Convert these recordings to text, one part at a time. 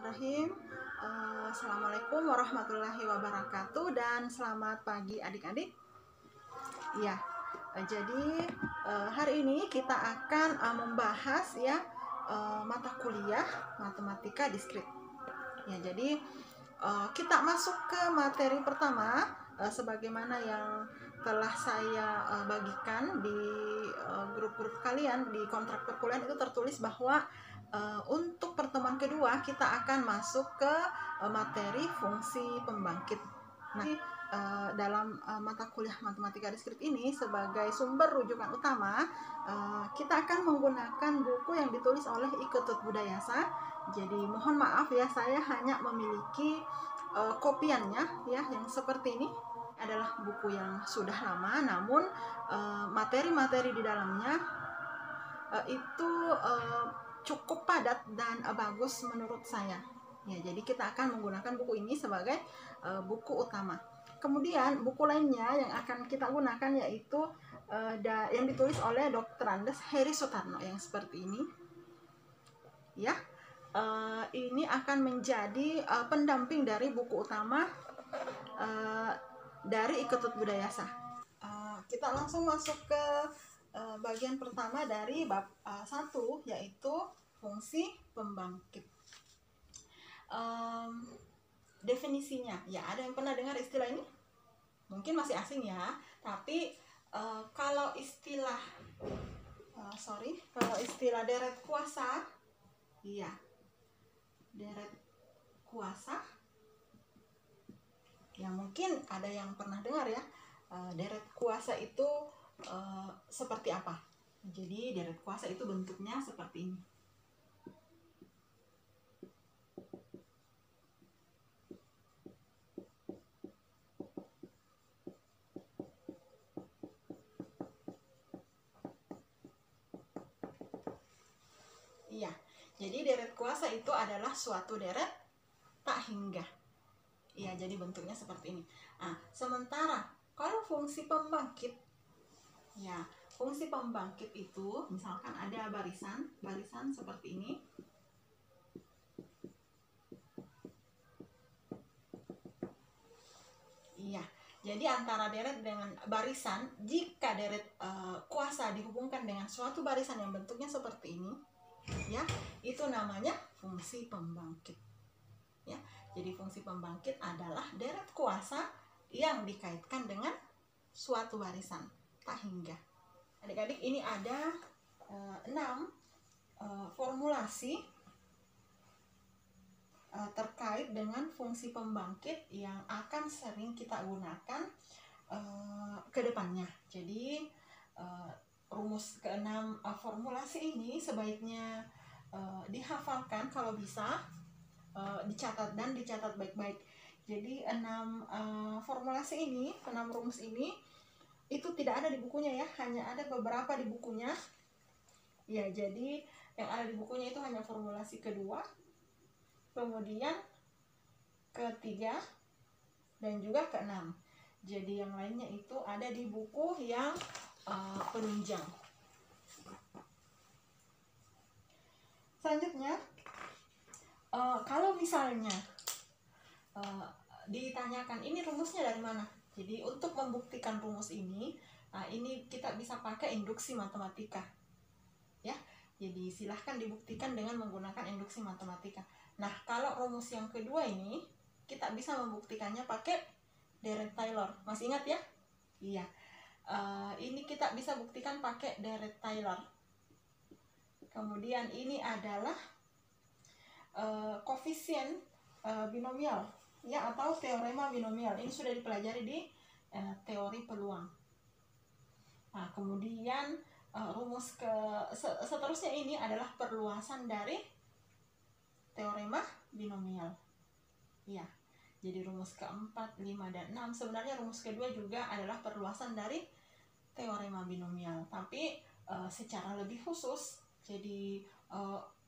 Bismillahirrahmanirrahim. Assalamualaikum warahmatullahi wabarakatuh dan selamat pagi adik-adik. Ya, jadi hari ini kita akan membahas ya mata kuliah matematika diskrit. Ya, jadi kita masuk ke materi pertama sebagaimana yang telah saya bagikan di grup-grup kalian di kontrak perkuliahan itu tertulis bahwa untuk pertemuan kedua kita akan masuk ke materi fungsi pembangkit. Nah, dalam mata kuliah matematika diskrit ini sebagai sumber rujukan utama kita akan menggunakan buku yang ditulis oleh I Ketut Budayasa. Jadi mohon maaf ya, saya hanya memiliki kopiannya ya yang seperti ini. Adalah buku yang sudah lama, namun materi-materi di dalamnya itu cukup padat dan bagus menurut saya. Ya, jadi kita akan menggunakan buku ini sebagai buku utama. Kemudian buku lainnya yang akan kita gunakan yaitu yang ditulis oleh Dr. Andes Heri Sutarno yang seperti ini. Ya, ini akan menjadi pendamping dari buku utama dari I Ketut Budayasa. Kita langsung masuk ke bagian pertama dari bab 1 yaitu fungsi pembangkit. Definisinya, ya ada yang pernah dengar istilah ini? Mungkin masih asing ya, tapi kalau istilah deret kuasa, iya, deret kuasa, ya mungkin ada yang pernah dengar ya. Deret kuasa itu seperti apa? Jadi deret kuasa itu bentuknya seperti ini. Iya, jadi deret kuasa itu adalah suatu deret tak hingga. Iya, jadi bentuknya seperti ini. Nah, sementara kalau fungsi pembangkit, ya fungsi pembangkit itu misalkan ada barisan seperti ini. Iya, jadi antara deret dengan barisan, jika deret kuasa dihubungkan dengan suatu barisan yang bentuknya seperti ini, ya itu namanya fungsi pembangkit. Ya, jadi fungsi pembangkit adalah deret kuasa yang dikaitkan dengan suatu barisan tak hingga. Adik-adik, ini ada 6 formulasi terkait dengan fungsi pembangkit yang akan sering kita gunakan ke depannya. Jadi rumus ke-6 formulasi ini sebaiknya dihafalkan kalau bisa, dicatat baik-baik. Jadi 6 formulasi ini, 6 rumus ini itu tidak ada di bukunya ya, hanya ada beberapa di bukunya. Ya, jadi yang ada di bukunya itu hanya formulasi kedua, kemudian ketiga, dan juga ke-6. Jadi yang lainnya itu ada di buku yang penunjang. Selanjutnya, kalau misalnya ditanyakan ini rumusnya dari mana? Jadi untuk membuktikan rumus ini, ini kita bisa pakai induksi matematika. Ya, jadi silahkan dibuktikan dengan menggunakan induksi matematika. Nah, kalau rumus yang kedua ini kita bisa membuktikannya pakai deret Taylor. Masih ingat ya? Iya. Ini kita bisa buktikan pakai deret Taylor. Kemudian ini adalah koefisien binomial ya, atau teorema binomial. Ini sudah dipelajari di teori peluang. Nah, kemudian rumus seterusnya ini adalah perluasan dari teorema binomial. Ya, jadi rumus ke-4, 5, dan 6. Sebenarnya rumus kedua juga adalah perluasan dari teorema binomial, tapi secara lebih khusus. Jadi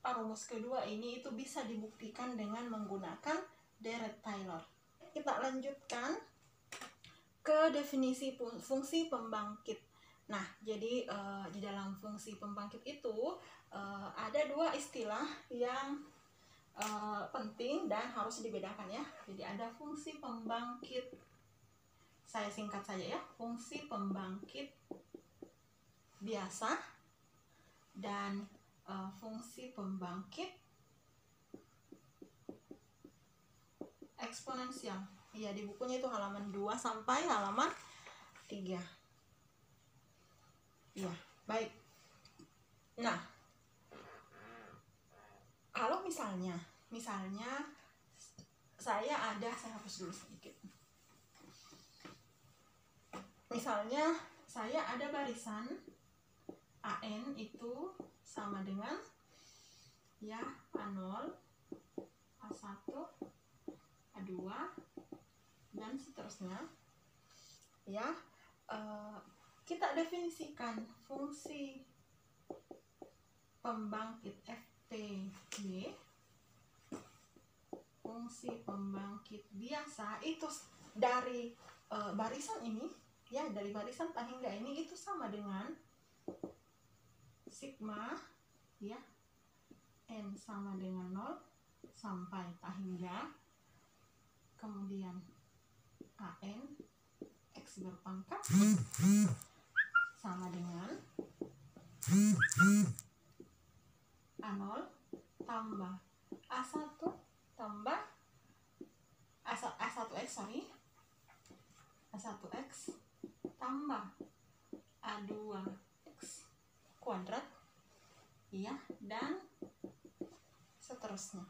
rumus kedua ini itu bisa dibuktikan dengan menggunakan deret Taylor. Kita lanjutkan ke definisi fungsi pembangkit. Nah, jadi di dalam fungsi pembangkit itu ada 2 istilah yang penting penting dan harus dibedakan ya. Jadi ada fungsi pembangkit, saya singkat saja ya, fungsi pembangkit biasa dan fungsi pembangkit eksponensial. Ya, di bukunya itu halaman 2 sampai halaman 3. Ya, baik. Nah, kalau misalnya saya hapus dulu sedikit. Misalnya saya ada barisan AN itu sama dengan ya A0, A1, A2 dan seterusnya. Ya, kita definisikan fungsi pembangkit FPG, fungsi pembangkit biasa itu dari barisan ini ya, dari barisan tangga ini itu sama dengan sigma ya, n sama dengan 0 sampai tangga, kemudian an x berpangkat sama dengan A0 tambah A1 tambah A1x A1x tambah A2x kuadrat ya, dan seterusnya.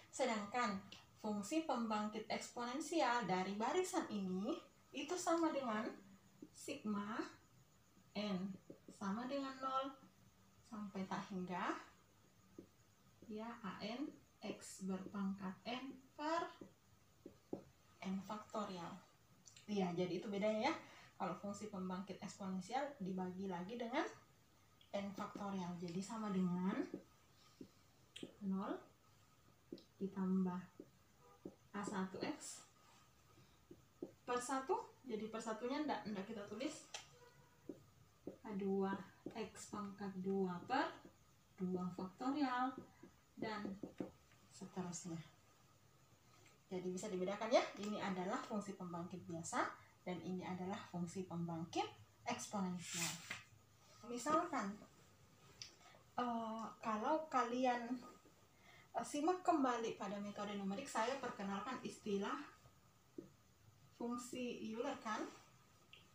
Sedangkan fungsi pembangkit eksponensial dari barisan ini itu sama dengan sigma n sama dengan 0 sampai tak hingga ya an x berpangkat n per n faktorial. Iya, jadi itu bedanya ya. Kalau fungsi pembangkit eksponensial dibagi lagi dengan n faktorial. Jadi sama dengan 0 ditambah A1x per 1. Jadi per satunya enggak kita tulis. A2x pangkat 2 per 2 faktorial dan seterusnya. Jadi bisa dibedakan ya, ini adalah fungsi pembangkit biasa dan ini adalah fungsi pembangkit eksponensial. Misalkan kalau kalian simak kembali pada metode numerik, saya perkenalkan istilah fungsi Euler kan?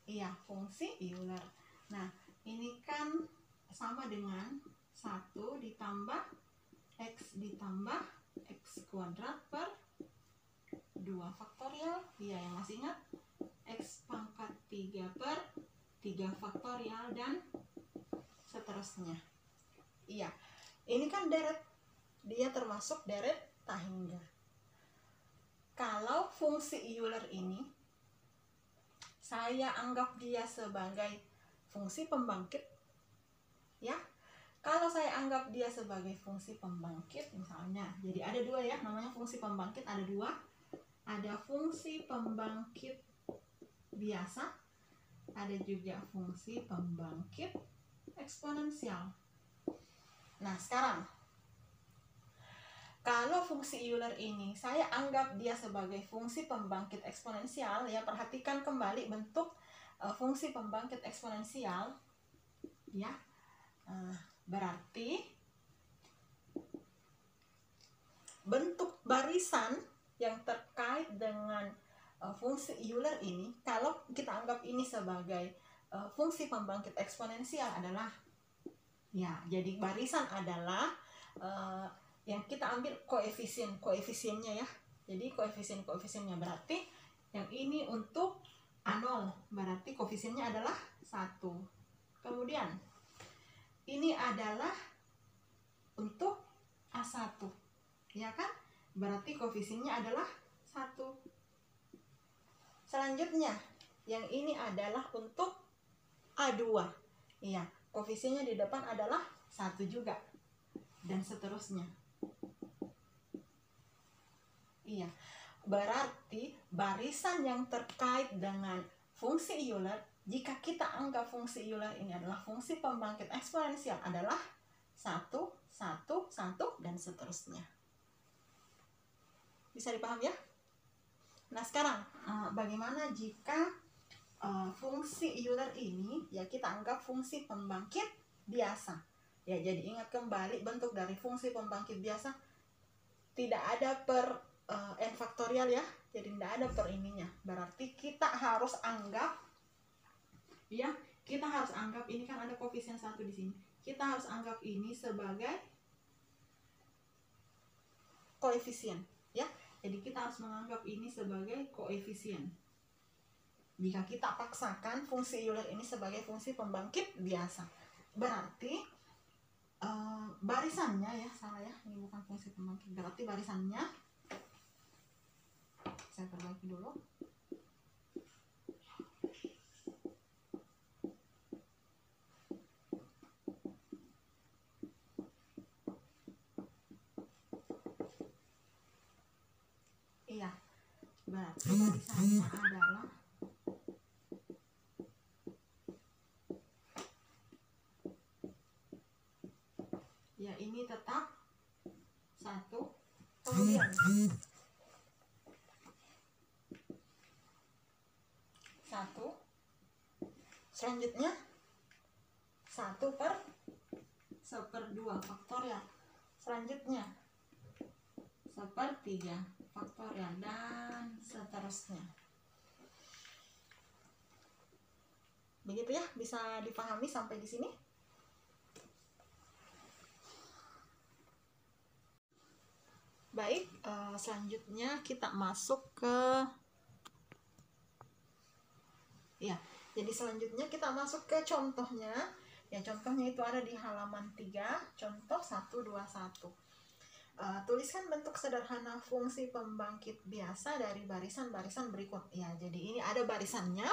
Iya, fungsi Euler. Nah, ini kan sama dengan 1 ditambah x ditambah x kuadrat per 2 faktorial. Iya, yang masih ingat? X pangkat 3 per 3 faktorial dan seterusnya. Iya, ini kan deret. Dia termasuk deret tangga. Kalau fungsi Euler ini saya anggap dia sebagai fungsi pembangkit ya. Kalau saya anggap dia sebagai fungsi pembangkit misalnya, jadi ada dua ya, namanya fungsi pembangkit ada dua. Ada fungsi pembangkit biasa, ada juga fungsi pembangkit eksponensial. Nah, sekarang kalau fungsi Euler ini saya anggap dia sebagai fungsi pembangkit eksponensial ya, perhatikan kembali bentuk fungsi pembangkit eksponensial ya. Berarti bentuk barisan yang terkait dengan fungsi Euler ini, kalau kita anggap ini sebagai fungsi pembangkit eksponensial adalah ya, jadi barisan adalah yang kita ambil koefisiennya ya. Jadi koefisiennya berarti yang ini untuk A0 berarti koefisiennya adalah 1. Kemudian ini adalah untuk A1 ya kan, berarti koefisiennya adalah 1. Selanjutnya yang ini adalah untuk A2 iya, koefisiennya di depan adalah 1 juga dan seterusnya. Iya, berarti barisan yang terkait dengan fungsi Euler, jika kita anggap fungsi Euler ini adalah fungsi pembangkit eksponensial adalah 1, 1, 1 dan seterusnya. Bisa dipahami ya? Nah sekarang bagaimana jika fungsi Euler ini ya kita anggap fungsi pembangkit biasa ya. Jadi ingat kembali bentuk dari fungsi pembangkit biasa tidak ada per n faktorial ya, jadi tidak ada per ininya. Berarti kita harus anggap ya, kita harus anggap ini kan ada koefisien 1 di sini, kita harus anggap ini sebagai koefisien ya. Jadi kita harus menganggap ini sebagai koefisien jika kita paksakan fungsi Euler ini sebagai fungsi pembangkit biasa. Berarti barisannya ya, salah ya, ini bukan fungsi pembangkit. Berarti barisannya saya perbaiki dulu. Iya, berarti barisannya adalah ya ini tetap 1, kemudian 1 selanjutnya 1/1/2 faktorial, selanjutnya 1/3 faktorial, dan seterusnya. Begitu ya, bisa dipahami sampai di sini? Baik, selanjutnya kita masuk ke ya. Jadi selanjutnya kita masuk ke contohnya. Ya, contohnya itu ada di halaman 3, contoh 121. Tuliskan bentuk sederhana fungsi pembangkit biasa dari barisan-barisan berikut. Ya, jadi ini ada barisannya.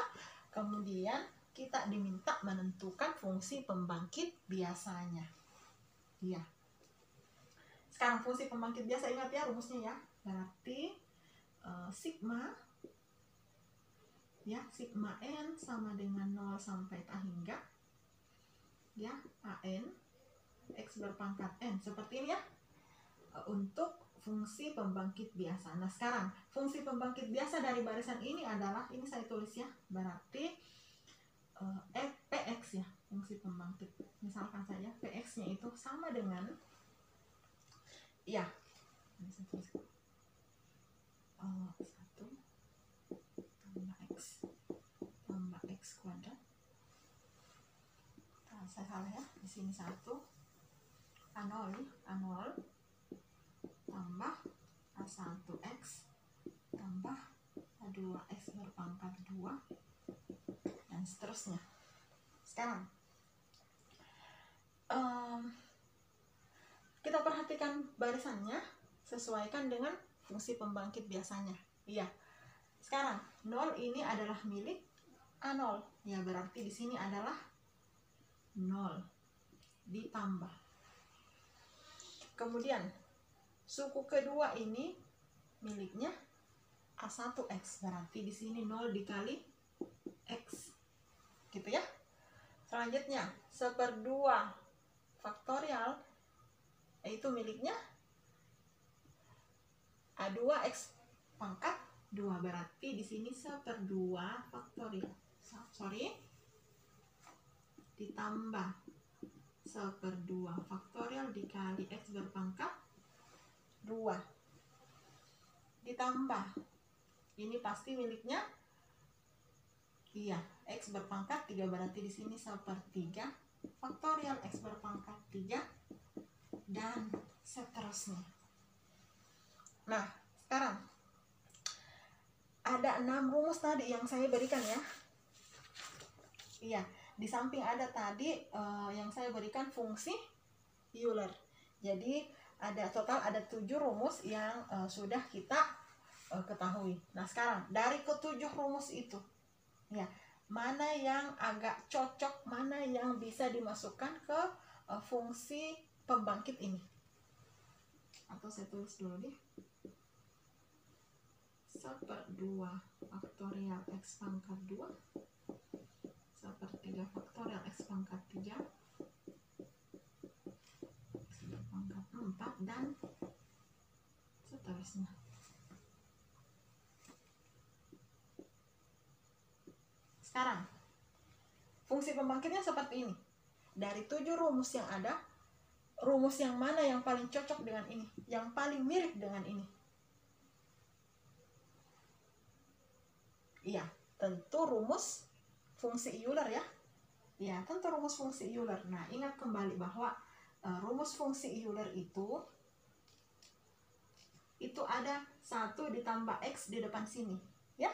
Kemudian kita diminta menentukan fungsi pembangkit biasanya. Ya. Sekarang fungsi pembangkit biasa, ingat ya rumusnya ya. Berarti sigma ya, sigma n sama dengan 0 sampai tak hingga ya an x berpangkat n, seperti ini ya, untuk fungsi pembangkit biasa. Nah sekarang fungsi pembangkit biasa dari barisan ini adalah, ini saya tulis ya, berarti px ya, fungsi pembangkit. Misalkan saja px nya itu sama dengan ya, ini saya tulis 1 tambah x kuadrat. Nah, saya salah ya, di sini 1 A0 tambah A1x tambah A2x berpangkat 2 dan seterusnya. Sekarang kita perhatikan barisannya, sesuaikan dengan fungsi pembangkit biasanya. Iya. Sekarang 0 ini adalah milik A0. Ya, berarti di sini adalah 0 ditambah. Kemudian suku kedua ini miliknya A1x. Berarti di sini 0 dikali x. Gitu ya. Selanjutnya 1/2 faktorial itu miliknya A2x pangkat 2, berarti di sini 1/2 faktorial. Ditambah 1/2 faktorial dikali x berpangkat 2. Ditambah ini pasti miliknya iya, x berpangkat 3, berarti di sini 1/3 faktorial x berpangkat 3 dan seterusnya. Nah, sekarang ada 6 rumus tadi yang saya berikan ya. Iya, di samping ada tadi yang saya berikan fungsi Euler. Jadi ada total ada 7 rumus yang sudah kita ketahui. Nah, sekarang dari ke-7 rumus itu ya, mana yang agak cocok, mana yang bisa dimasukkan ke fungsi pembangkit ini. Atau saya tulis dulu nih. 1/2 faktorial x pangkat 2, 1/3 faktorial x pangkat 3, x pangkat 4, dan seterusnya. fungsi pembangkitnya seperti ini. Dari 7 rumus yang ada, rumus yang mana yang paling cocok dengan ini, yang paling mirip dengan ini? Iya, tentu rumus fungsi Euler ya. Iya, tentu rumus fungsi Euler. Nah, ingat kembali bahwa rumus fungsi Euler itu ada 1 ditambah X di depan sini, ya.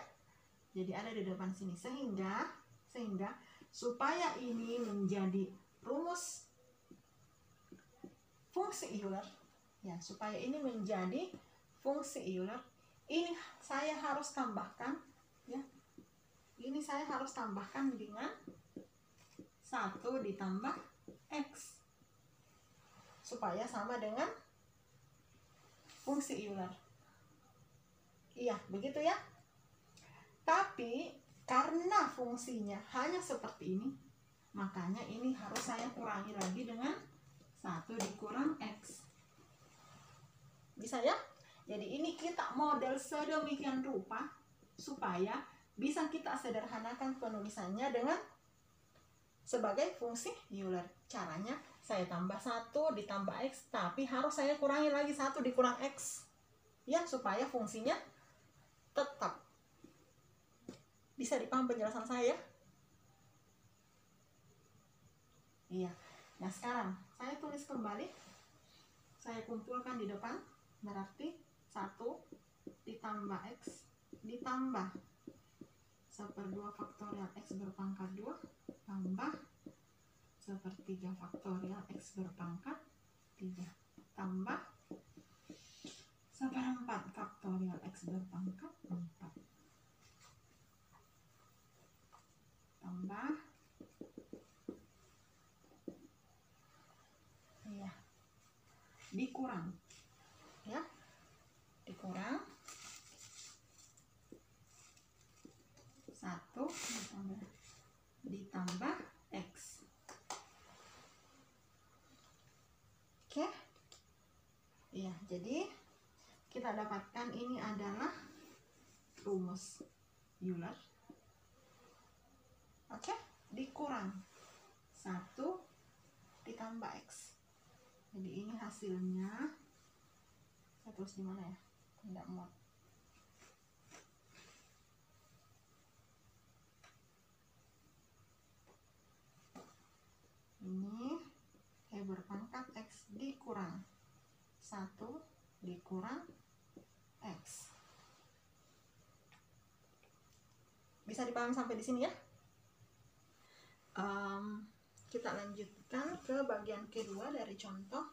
Jadi ada di depan sini, sehingga supaya ini menjadi rumus fungsi Euler, ya, supaya ini menjadi fungsi Euler, ini saya harus tambahkan, ya. Ini saya harus tambahkan dengan 1 ditambah X supaya sama dengan fungsi Euler. Iya, begitu ya. Tapi karena fungsinya hanya seperti ini, makanya ini harus saya kurangi lagi dengan 1 dikurang X. Bisa ya? Jadi ini kita model sedemikian rupa supaya bisa kita sederhanakan penulisannya dengan sebagai fungsi Euler. Caranya saya tambah 1 ditambah X, tapi harus saya kurangi lagi 1 dikurang X, ya, supaya fungsinya tetap. Bisa dipaham penjelasan saya? Iya. Nah, sekarang saya tulis kembali. Saya kumpulkan di depan. Berarti 1 ditambah X ditambah 1/2 faktorial X berpangkat 2 tambah 1/3 faktorial X berpangkat 3 tambah 1/4 faktorial X berpangkat 4 tambah, ya, dikurang, ya, dikurang 1 ditambah X. Oke, iya, jadi kita dapatkan ini adalah rumus Euler. Oke, dikurang 1 ditambah X. Jadi ini hasilnya. Saya tulis di mana ya? Tidak muat. Ini E berpangkat X dikurang 1 dikurang X. Bisa dipahami sampai di sini ya? Kita lanjutkan ke bagian kedua dari contoh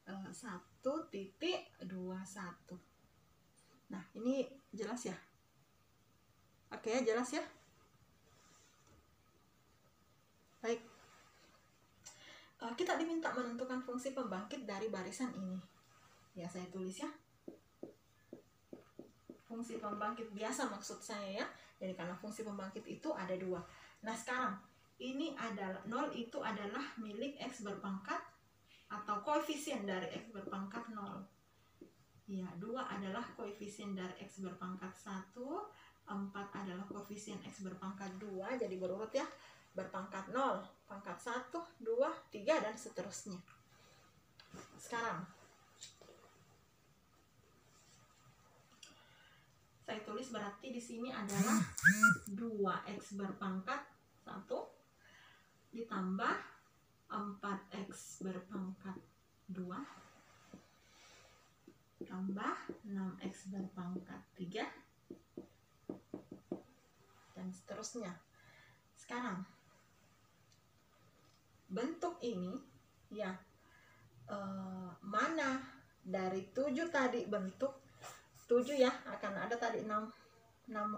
1.21. Nah, ini jelas ya? Oke, jelas ya? Baik. Kita diminta menentukan fungsi pembangkit dari barisan ini. Ya, saya tulis ya. Fungsi pembangkit biasa maksud saya ya. Jadi karena fungsi pembangkit itu ada 2. Nah, sekarang ini adalah 0 itu adalah milik X berpangkat atau koefisien dari X berpangkat 0. Ya, 2 adalah koefisien dari X berpangkat 1, 4 adalah koefisien X berpangkat 2, jadi berurut ya, berpangkat 0, pangkat 1, 2, 3, dan seterusnya. Sekarang saya tulis berarti di sini adalah 2X berpangkat 1 ditambah 4X berpangkat 2 tambah 6X berpangkat 3 dan seterusnya. Sekarang bentuk ini ya, mana dari 7 tadi bentuk 7 ya, akan ada tadi 6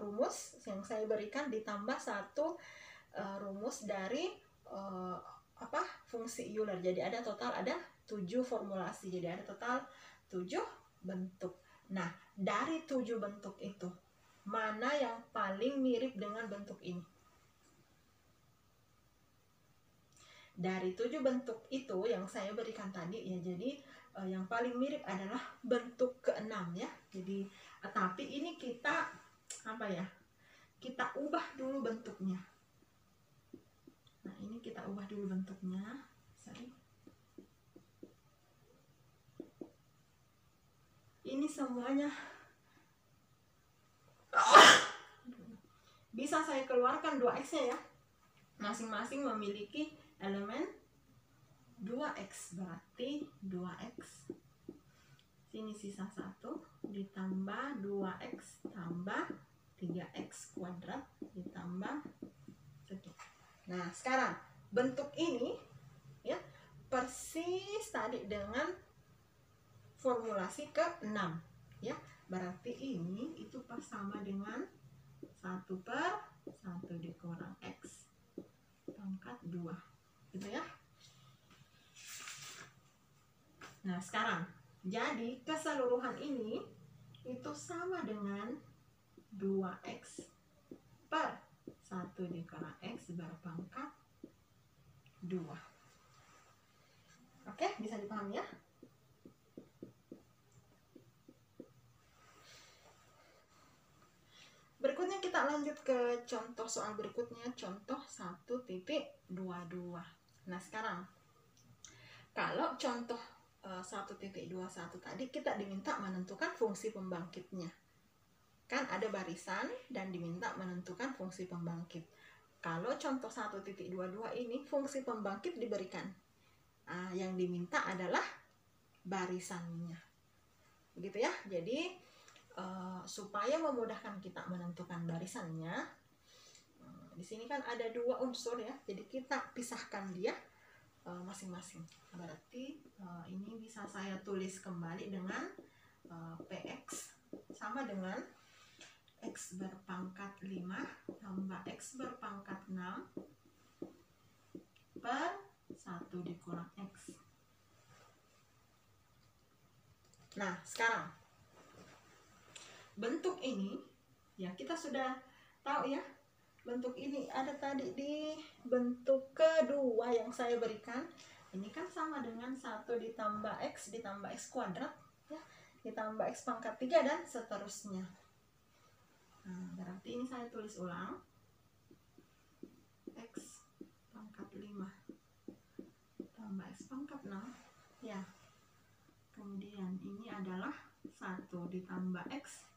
rumus yang saya berikan ditambah 1 rumus dari fungsi Euler. Jadi ada total 7 formulasi. Jadi ada total 7 bentuk. Nah, dari 7 bentuk itu mana yang paling mirip dengan bentuk ini? Dari 7 bentuk itu yang saya berikan tadi ya, jadi yang paling mirip adalah bentuk ke-6 ya. Jadi tapi ini kita kita ubah dulu bentuknya. Nah, ini kita ubah dulu bentuknya. Sorry. Ini semuanya bisa saya keluarkan 2x-nya ya. Masing-masing memiliki elemen 2x, berarti 2x. Sini sisa 1 ditambah 2x tambah 3x kuadrat ditambah 1. Nah, sekarang bentuk ini ya persis tadi dengan formulasi ke-6 ya. Berarti ini itu pas sama dengan 1/1 dikurang x pangkat 2 gitu ya. Nah, sekarang jadi keseluruhan ini itu sama dengan 2x per 1 dikurang x berpangkat 2. Oke, bisa dipahami ya? Berikutnya kita lanjut ke contoh soal berikutnya, contoh 1.21. Nah, sekarang kalau contoh 1.21 tadi kita diminta menentukan fungsi pembangkitnya. Kan ada barisan dan diminta menentukan fungsi pembangkit. Kalau contoh 1.22 ini fungsi pembangkit diberikan. Yang diminta adalah barisannya. Begitu ya. Jadi supaya memudahkan kita menentukan barisannya, di sini kan ada 2 unsur ya. Jadi kita pisahkan dia masing-masing. Berarti ini bisa saya tulis kembali dengan px sama dengan x berpangkat 5 tambah x berpangkat 6 per 1 dikurang x. Nah, sekarang bentuk ini ya kita sudah tahu ya. Bentuk ini ada tadi di bentuk kedua yang saya berikan. Ini kan sama dengan 1 ditambah x kuadrat ya, ditambah x pangkat 3 dan seterusnya. Nah, berarti ini saya tulis ulang. X pangkat 5 tambah x pangkat 6 ya. Kemudian ini adalah 1 ditambah x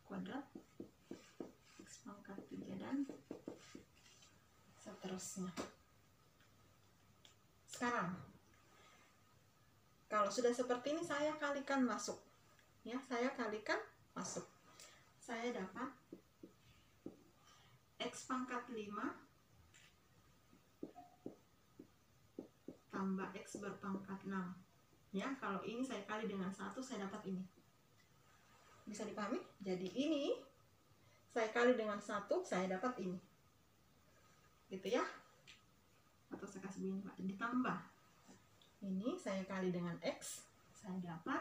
kuadrat x pangkat 3 dan seterusnya. Sekarang kalau sudah seperti ini saya kalikan masuk ya, saya kalikan masuk. Saya dapat x pangkat 5 tambah x berpangkat 6 ya. Kalau ini saya kali dengan 1 saya dapat ini. Bisa dipahami? Jadi ini saya kali dengan 1 saya dapat ini. Gitu ya. Atau saya kasih begini Pak, ditambah ini saya kali dengan x, saya dapat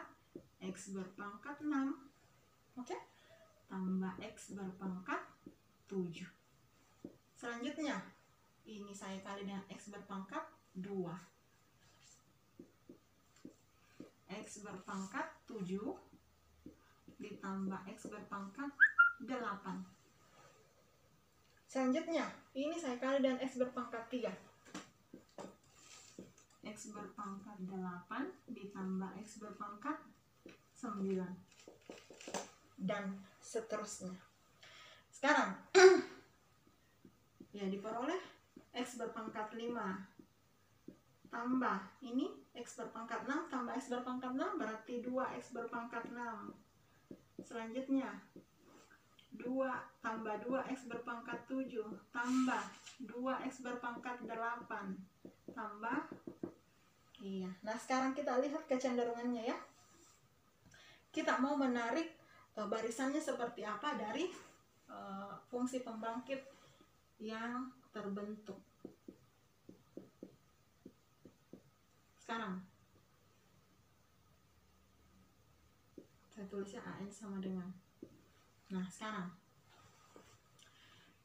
x berpangkat 6. Oke? Tambah x berpangkat 7. Selanjutnya ini saya kali dengan x berpangkat 2. X berpangkat 7 ditambah x berpangkat 8. Selanjutnya ini saya kali dengan x berpangkat 3. X berpangkat 8 ditambah x berpangkat 9 dan seterusnya. Sekarang ya diperoleh x berpangkat 5 tambah ini x berpangkat 6 tambah x berpangkat 6 berarti 2x berpangkat 6. Selanjutnya 2 tambah 2x berpangkat 7 tambah 2x berpangkat 8 tambah iya. Nah, sekarang kita lihat kecenderungannya ya. Kita mau menarik barisannya seperti apa dari fungsi pembangkit yang terbentuk. Sekarang saya tulisnya AN sama dengan. Nah, sekarang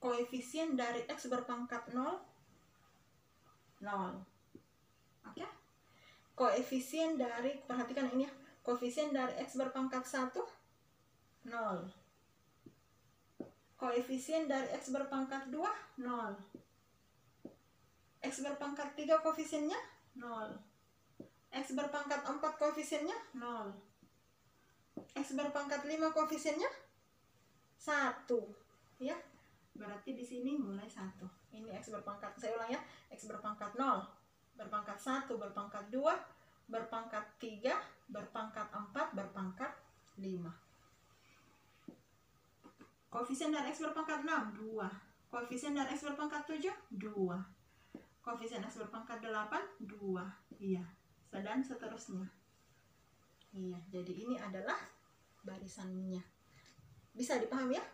koefisien dari x berpangkat 0 oke. Koefisien dari, perhatikan ini ya, koefisien dari x berpangkat 1 0. Koefisien dari x berpangkat 2 0. X berpangkat 3 koefisiennya 0. X berpangkat 4 koefisiennya 0. X berpangkat 5 koefisiennya 1. Ya. Berarti di sini mulai 1. Ini X berpangkat, saya ulang ya. X berpangkat 0, berpangkat 1, berpangkat 2, berpangkat 3, berpangkat 4, berpangkat 5. Koefisien dari X berpangkat 6, 2. Koefisien dari X berpangkat 7, 2. Koefisien X berpangkat 8, 2. Iya. Dan seterusnya. Iya, jadi ini adalah barisannya. Bisa dipahami ya?